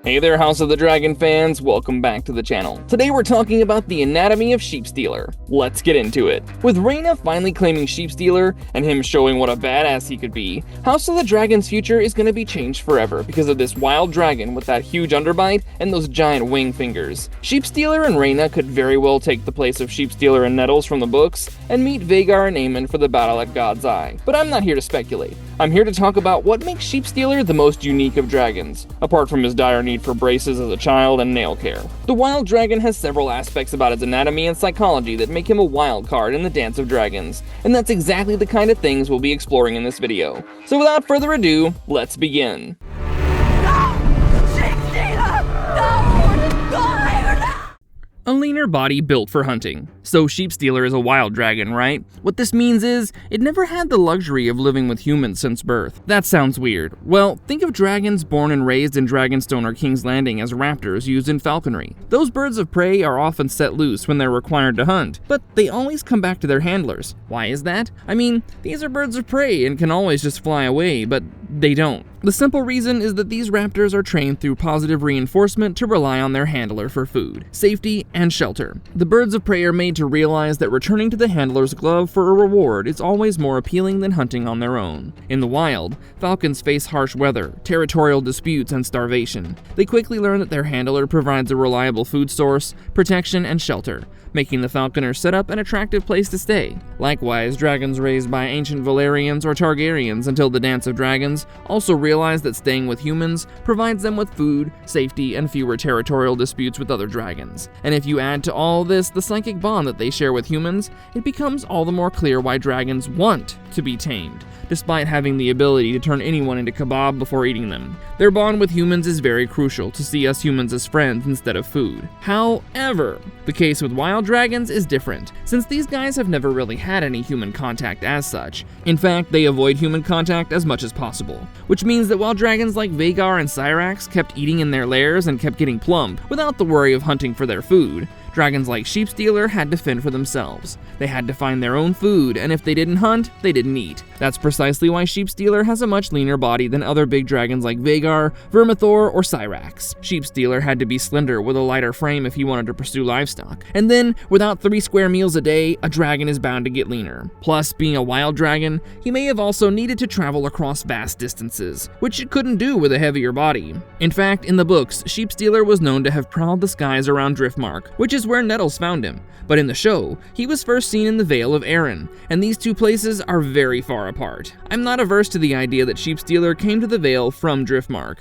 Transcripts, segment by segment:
Hey there, House of the Dragon fans, welcome back to the channel. Today we're talking about the anatomy of Sheepstealer. Let's get into it. With Rhaena finally claiming Sheepstealer, and him showing what a badass he could be, House of the Dragon's future is going to be changed forever because of this wild dragon with that huge underbite and those giant wing fingers. Sheepstealer and Rhaena could very well take the place of Sheepstealer and Nettles from the books, and meet Vhagar and Aemond for the battle at God's Eye. But I'm not here to speculate. I'm here to talk about what makes Sheepstealer the most unique of dragons, apart from his dire need for braces as a child and nail care. The wild dragon has several aspects about its anatomy and psychology that make him a wild card in the Dance of Dragons, and that's exactly the kind of things we'll be exploring in this video. So without further ado, let's begin. A leaner body built for hunting. So Sheepstealer is a wild dragon, right? What this means is, it never had the luxury of living with humans since birth. That sounds weird. Well, think of dragons born and raised in Dragonstone or King's Landing as raptors used in falconry. Those birds of prey are often set loose when they're required to hunt, but they always come back to their handlers. Why is that? I mean, these are birds of prey and can always just fly away, but they don't. The simple reason is that these raptors are trained through positive reinforcement to rely on their handler for food, safety, and shelter. The birds of prey are made to realize that returning to the handler's glove for a reward is always more appealing than hunting on their own. In the wild, falcons face harsh weather, territorial disputes, and starvation. They quickly learn that their handler provides a reliable food source, protection, and shelter, making the falconer set up an attractive place to stay. Likewise, dragons raised by ancient Valyrians or Targaryens until the Dance of Dragons also realize that staying with humans provides them with food, safety, and fewer territorial disputes with other dragons. And if you add to all this the psychic bond that they share with humans, it becomes all the more clear why dragons want to be tamed, despite having the ability to turn anyone into kebab before eating them. Their bond with humans is very crucial to see us humans as friends instead of food. However, the case with wild dragons is different, since these guys have never really had any human contact as such. In fact, they avoid human contact as much as possible, which means that while dragons like Vhagar and Syrax kept eating in their lairs and kept getting plump without the worry of hunting for their food, dragons like Sheepstealer had to fend for themselves. They had to find their own food, and if they didn't hunt, they didn't eat. That's precisely why Sheepstealer has a much leaner body than other big dragons like Vhagar, Vermithor, or Syrax. Sheepstealer had to be slender with a lighter frame if he wanted to pursue livestock. And then, without 3 square meals a day, a dragon is bound to get leaner. Plus, being a wild dragon, he may have also needed to travel across vast distances, which it couldn't do with a heavier body. In fact, in the books, Sheepstealer was known to have prowled the skies around Driftmark, which is where Nettles found him. But in the show, he was first seen in the Vale of Arryn, and these two places are very far apart. I'm not averse to the idea that Sheepstealer came to the Vale from Driftmark.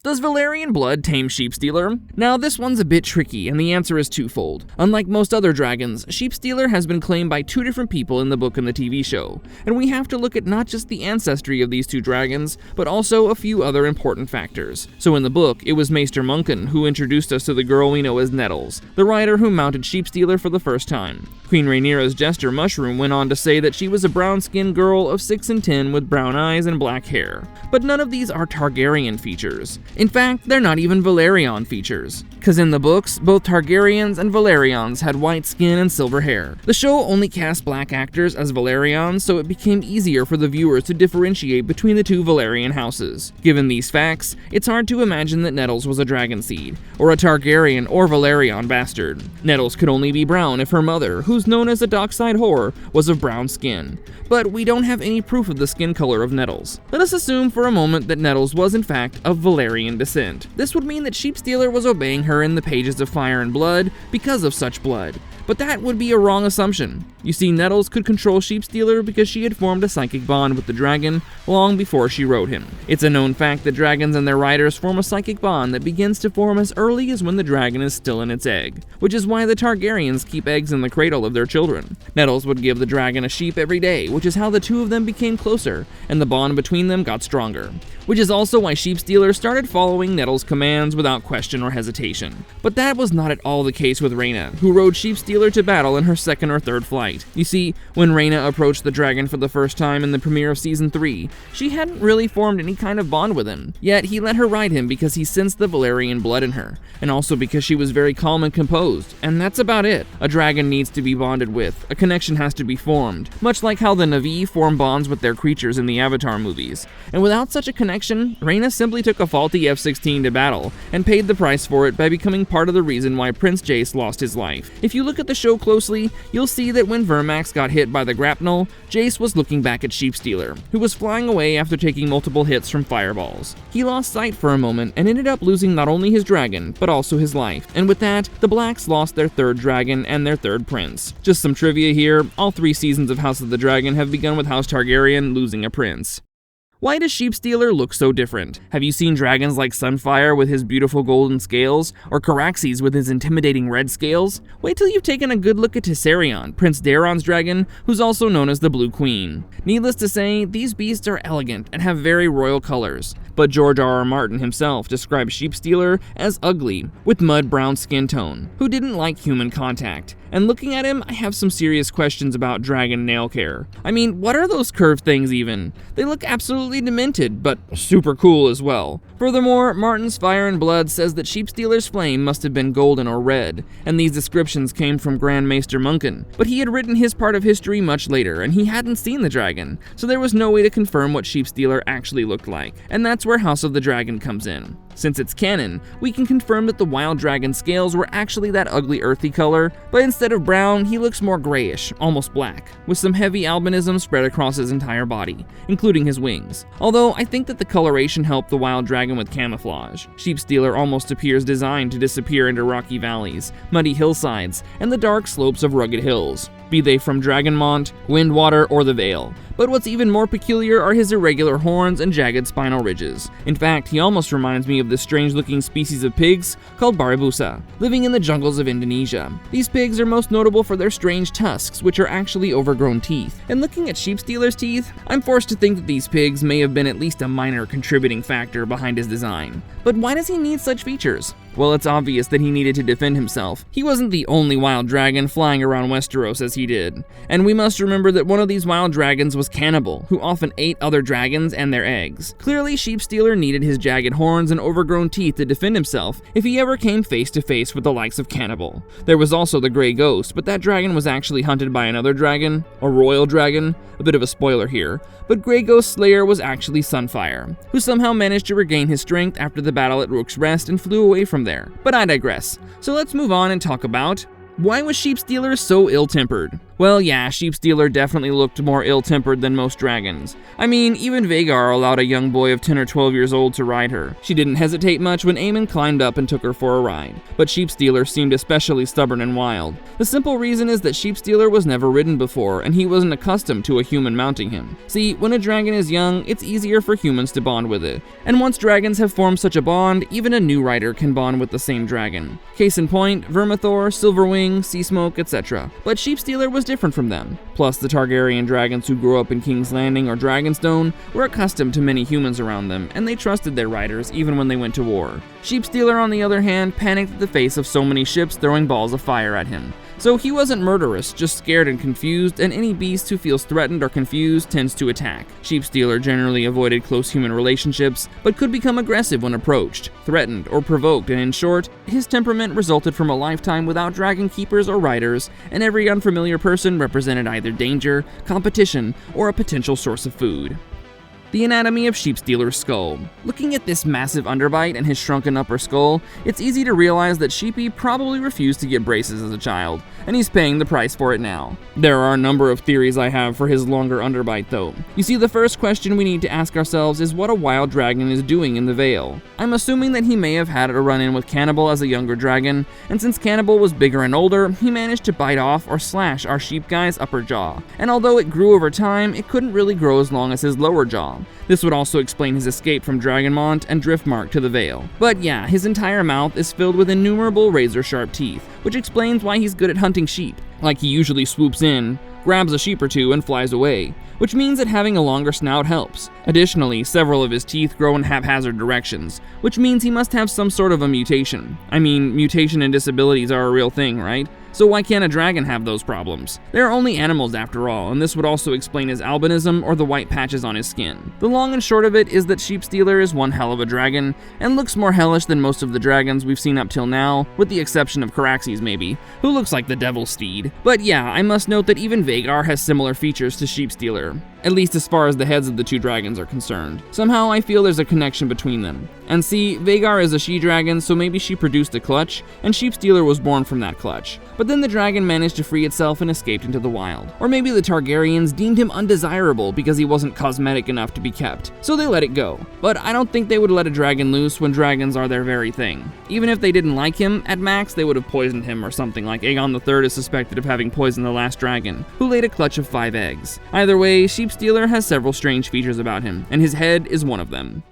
Does Valyrian blood tame Sheepstealer? Now this one's a bit tricky, and the answer is twofold. Unlike most other dragons, Sheepstealer has been claimed by 2 different people in the book and the TV show, and we have to look at not just the ancestry of these 2 dragons, but also a few other important factors. So in the book, it was Maester Munkin who introduced us to the girl we know as Nettles, the rider who mounted Sheepstealer for the first time. Queen Rhaenyra's jester Mushroom went on to say that she was a brown-skinned girl of 6 and 10 with brown eyes and black hair. But none of these are Targaryen features. In fact, they're not even Valyrian features, because in the books, both Targaryens and Valyrians had white skin and silver hair. The show only cast black actors as Valyrians, so it became easier for the viewers to differentiate between the 2 Valyrian houses. Given these facts, it's hard to imagine that Nettles was a dragon seed, or a Targaryen or Valyrian bastard. Nettles could only be brown if her mother, who's known as a dockside whore, was of brown skin. But we don't have any proof of the skin color of Nettles. Let us assume for a moment that Nettles was in fact of Valyrian descent. This would mean that Sheepstealer was obeying her in the pages of Fire and Blood because of such blood. But that would be a wrong assumption. You see, Nettles could control Sheepstealer because she had formed a psychic bond with the dragon long before she rode him. It's a known fact that dragons and their riders form a psychic bond that begins to form as early as when the dragon is still in its egg, which is why the Targaryens keep eggs in the cradle of their children. Nettles would give the dragon a sheep every day, which is how the 2 of them became closer, and the bond between them got stronger. Which is also why Sheepstealer started following Nettles' commands without question or hesitation. But that was not at all the case with Rhaena, who rode Sheepstealer Sheepstealer to battle in her second or third flight. You see, when Rhaena approached the dragon for the first time in the premiere of Season 3, she hadn't really formed any kind of bond with him, yet he let her ride him because he sensed the Valyrian blood in her, and also because she was very calm and composed, and that's about it. A dragon needs to be bonded with, a connection has to be formed, much like how the Na'vi form bonds with their creatures in the Avatar movies. And without such a connection, Rhaena simply took a faulty F-16 to battle, and paid the price for it by becoming part of the reason why Prince Jace lost his life. If you look at the show closely, you'll see that when Vermax got hit by the grapnel, Jace was looking back at Sheepstealer, who was flying away after taking multiple hits from fireballs. He lost sight for a moment and ended up losing not only his dragon, but also his life. And with that, the Blacks lost their third dragon and their third prince. Just some trivia here, all 3 seasons of House of the Dragon have begun with House Targaryen losing a prince. Why does Sheepstealer look so different? Have you seen dragons like Sunfire with his beautiful golden scales, or Caraxes with his intimidating red scales? Wait till you've taken a good look at Tessarion, Prince Daeron's dragon, who's also known as the Blue Queen. Needless to say, these beasts are elegant and have very royal colors. But George R.R. Martin himself described Sheepstealer as ugly, with mud-brown skin tone, who didn't like human contact. And looking at him, I have some serious questions about dragon nail care. I mean, what are those curved things even? They look absolutely demented, but super cool as well. Furthermore, Martin's Fire and Blood says that Sheepstealer's flame must have been golden or red, and these descriptions came from Grand Maester Munkin. But he had written his part of history much later, and he hadn't seen the dragon, so there was no way to confirm what Sheepstealer actually looked like. And that's where House of the Dragon comes in. Since it's canon, we can confirm that the wild dragon scales were actually that ugly earthy color, but instead of brown, he looks more grayish, almost black, with some heavy albinism spread across his entire body, including his wings. Although I think that the coloration helped the wild dragon with camouflage. Sheepstealer almost appears designed to disappear into rocky valleys, muddy hillsides, and the dark slopes of rugged hills, be they from Dragonmont, Windwater, or the Vale. But what's even more peculiar are his irregular horns and jagged spinal ridges. In fact, he almost reminds me of this strange-looking species of pigs called Barabusa, living in the jungles of Indonesia. These pigs are most notable for their strange tusks, which are actually overgrown teeth. And looking at Sheepstealer's teeth, I'm forced to think that these pigs may have been at least a minor contributing factor behind his design. But why does he need such features? Well, it's obvious that he needed to defend himself. He wasn't the only wild dragon flying around Westeros as he did. And we must remember that one of these wild dragons was Cannibal, who often ate other dragons and their eggs. Clearly, Sheepstealer needed his jagged horns and overgrown teeth to defend himself if he ever came face to face with the likes of Cannibal. There was also the Grey Ghost, but that dragon was actually hunted by another dragon, a royal dragon. A bit of a spoiler here, but Grey Ghost Slayer was actually Sunfire, who somehow managed to regain his strength after the battle at Rook's Rest and flew away from there. But I digress. So let's move on and talk about why was Sheepstealer so ill-tempered? Well, yeah, Sheepstealer definitely looked more ill-tempered than most dragons. I mean, even Vhagar allowed a young boy of 10 or 12 years old to ride her. She didn't hesitate much when Aemond climbed up and took her for a ride. But Sheepstealer seemed especially stubborn and wild. The simple reason is that Sheepstealer was never ridden before, and he wasn't accustomed to a human mounting him. See, when a dragon is young, it's easier for humans to bond with it. And once dragons have formed such a bond, even a new rider can bond with the same dragon. Case in point, Vermithor, Silverwing, Seasmoke, etc. But Sheepstealer was different from them. Plus, the Targaryen dragons who grew up in King's Landing or Dragonstone were accustomed to many humans around them, and they trusted their riders even when they went to war. Sheepstealer, on the other hand, panicked at the face of so many ships throwing balls of fire at him. So he wasn't murderous, just scared and confused, and any beast who feels threatened or confused tends to attack. Sheepstealer generally avoided close human relationships, but could become aggressive when approached, threatened, or provoked, and in short, his temperament resulted from a lifetime without dragon keepers or riders, and every unfamiliar person represented either danger, competition, or a potential source of food. The anatomy of Sheepstealer's skull. Looking at this massive underbite and his shrunken upper skull, it's easy to realize that Sheepy probably refused to get braces as a child, and he's paying the price for it now. There are a number of theories I have for his longer underbite though. You see, the first question we need to ask ourselves is what a wild dragon is doing in the Vale. I'm assuming that he may have had a run-in with Cannibal as a younger dragon, and since Cannibal was bigger and older, he managed to bite off or slash our sheep guy's upper jaw, and although it grew over time, it couldn't really grow as long as his lower jaw. This would also explain his escape from Dragonmont and Driftmark to the Vale. But yeah, his entire mouth is filled with innumerable razor-sharp teeth, which explains why he's good at hunting sheep. Like he usually swoops in, grabs a sheep or two, and flies away, which means that having a longer snout helps. Additionally, several of his teeth grow in haphazard directions, which means he must have some sort of a mutation. I mean, mutation and disabilities are a real thing, right? So why can't a dragon have those problems? They're only animals after all, and this would also explain his albinism or the white patches on his skin. The long and short of it is that Sheepstealer is one hell of a dragon, and looks more hellish than most of the dragons we've seen up till now, with the exception of Caraxes maybe, who looks like the devil's steed. But yeah, I must note that even Vhagar has similar features to Sheepstealer, at least as far as the heads of the two dragons are concerned. Somehow I feel there's a connection between them. And see, Vhagar is a she-dragon, so maybe she produced a clutch, and Sheepstealer was born from that clutch. But then the dragon managed to free itself and escaped into the wild. Or maybe the Targaryens deemed him undesirable because he wasn't cosmetic enough to be kept, so they let it go. But I don't think they would let a dragon loose when dragons are their very thing. Even if they didn't like him, at max they would have poisoned him or something, like Aegon III is suspected of having poisoned the last dragon, who laid a clutch of 5 eggs. Either way, Sheepstealer has several strange features about him, and his head is one of them.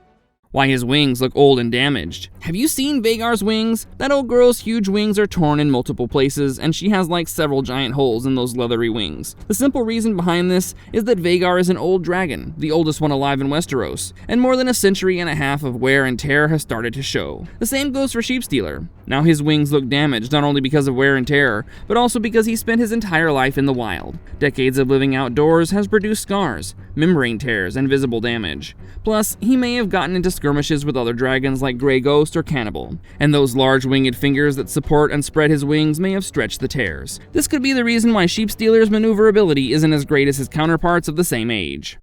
Why his wings look old and damaged. Have you seen Vhagar's wings? That old girl's huge wings are torn in multiple places, and she has like several giant holes in those leathery wings. The simple reason behind this is that Vhagar is an old dragon, the oldest one alive in Westeros, and more than a century and a half of wear and tear has started to show. The same goes for Sheepstealer. Now his wings look damaged not only because of wear and tear, but also because he spent his entire life in the wild. Decades of living outdoors has produced scars, membrane tears, and visible damage. Plus, he may have gotten into skirmishes with other dragons like Grey Ghost or Cannibal, and those large winged fingers that support and spread his wings may have stretched the tears. This could be the reason why Sheepstealer's maneuverability isn't as great as his counterparts of the same age.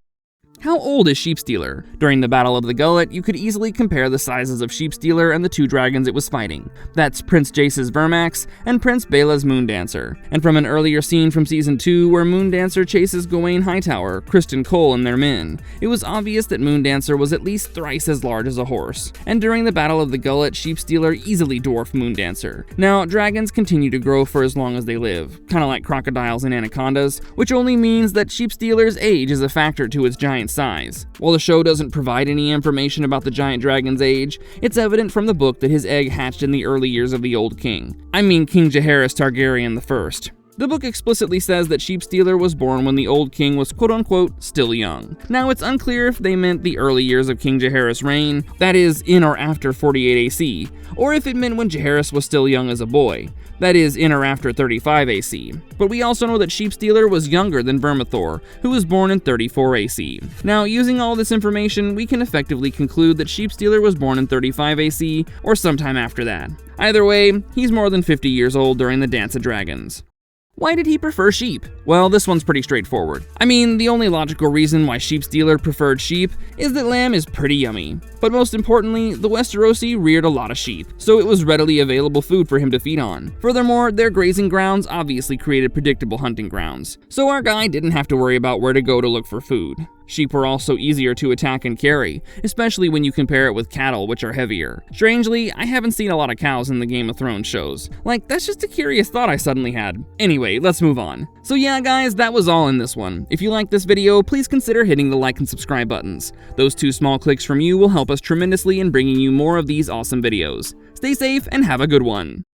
How old is Sheepstealer? During the Battle of the Gullet, you could easily compare the sizes of Sheepstealer and the two dragons it was fighting. That's Prince Jace's Vermax and Prince Bela's Moondancer. And from an earlier scene from Season 2 where Moondancer chases Gawain Hightower, Criston Cole, and their men, it was obvious that Moondancer was at least thrice as large as a horse. And during the Battle of the Gullet, Sheepstealer easily dwarfed Moondancer. Now, dragons continue to grow for as long as they live, kinda like crocodiles and anacondas, which only means that Sheepstealer's age is a factor to its giant size. While the show doesn't provide any information about the giant dragon's age, it's evident from the book that his egg hatched in the early years of the Old King. I mean King Jaehaerys Targaryen I. The book explicitly says that Sheepstealer was born when the old king was quote-unquote still young. Now, it's unclear if they meant the early years of King Jaehaerys' reign, that is, in or after 48 AC, or if it meant when Jaehaerys was still young as a boy, that is, in or after 35 AC. But we also know that Sheepstealer was younger than Vermithor, who was born in 34 AC. Now, using all this information, we can effectively conclude that Sheepstealer was born in 35 AC, or sometime after that. Either way, he's more than 50 years old during the Dance of Dragons. Why did he prefer sheep? Well, this one's pretty straightforward. I mean, the only logical reason why Sheepstealer preferred sheep is that lamb is pretty yummy. But most importantly, the Westerosi reared a lot of sheep, so it was readily available food for him to feed on. Furthermore, their grazing grounds obviously created predictable hunting grounds, so our guy didn't have to worry about where to go to look for food. Sheep were also easier to attack and carry, especially when you compare it with cattle, which are heavier. Strangely, I haven't seen a lot of cows in the Game of Thrones shows. Like, that's just a curious thought I suddenly had. Anyway, let's move on. So yeah, guys, that was all in this one. If you liked this video, please consider hitting the like and subscribe buttons. Those 2 small clicks from you will help us tremendously in bringing you more of these awesome videos. Stay safe and have a good one.